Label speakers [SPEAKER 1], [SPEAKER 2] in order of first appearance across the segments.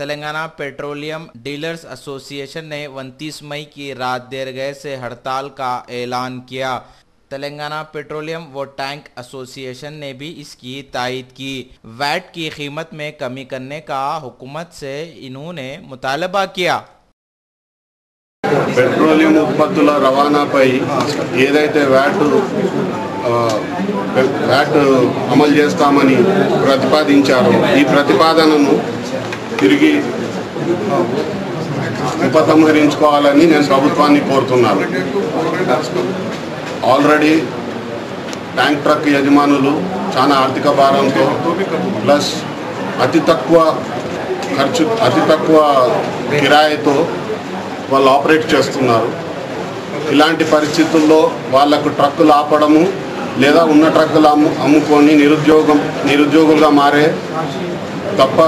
[SPEAKER 1] Telangana petroleum dealers association ने 29 मई की रात देर गए से हड़ताल का ऐलान किया। तेलंगाना पेट्रोलियम व टैंक एसोसिएशन ने भी इसकी तायद की। वैट की कीमत में कमी करने का हुकूमत से इन्होंने मुतालबा किया।
[SPEAKER 2] पेट्रोलियम उत्पत्तुల రవాణాపై ఏదైతే వ్యాట్ అమలు చేస్తామని ప్రతిపాదించారో ఈ ప్రతిపాదనను తిరిగి ఉపసంహరించుకోవాలని నేను ప్రభుత్వాన్ని కోరుతున్నాను। ఆల్రెడీ ట్యాంక్ ట్రక్ యజమానులు చాలా ఆర్థిక భారంతో ప్లస్ అతి తక్కువ కిరాయితో వాళ్ళు ఆపరేట్ చేస్తున్నారు। ఇలాంటి పరిస్థితుల్లో వాళ్ళకు ట్రక్కులు ఆపడము లేదా ఉన్న ట్రక్కులు అమ్ముకొని నిరుద్యోగులుగా మారే తప్ప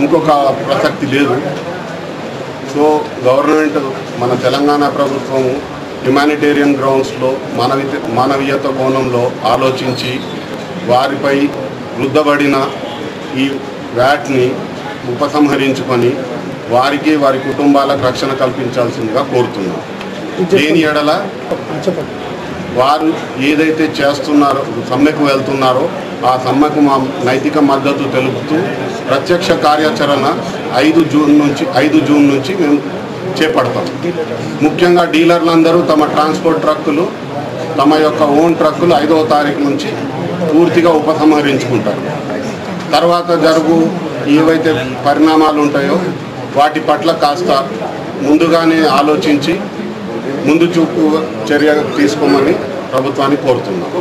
[SPEAKER 2] ఇంకొక ప్రసక్తి లేదు। సో గవర్నమెంట్ మన తెలంగాణ ప్రభుత్వము హ్యుమానిటేరియన్ గ్రౌండ్స్లో మానవీయత కోణంలో ఆలోచించి వారిపై రుద్దబడిన ఈ వ్యాట్ని ఉపసంహరించుకొని వారికి వారి కుటుంబాలకు రక్షణ కల్పించాల్సిందిగా కోరుతున్నాం। దేని ఎడల వారు ఏదైతే చేస్తున్నారో సమ్మెకు వెళ్తున్నారో ఆ సమ్మెకు మా నైతిక మద్దతు తెలుపుతూ ప్రత్యక్ష కార్యాచరణ 5 జూన్ నుంచి మేము చేపడతాం। ముఖ్యంగా డీలర్లందరూ తమ ట్రాన్స్పోర్ట్ ట్రక్కులు తమ యొక్క ఓన్ ట్రక్కులు 5వ తారీఖు నుంచి పూర్తిగా ఉపసంహరించుకుంటారు। తర్వాత జరుగు ఏవైతే పరిణామాలు ఉంటాయో వాటి పట్ల కాస్త ముందుగానే ఆలోచించి ముందు చూపు చర్య తీసుకోమని ప్రభుత్వాన్ని కోరుతున్నాం।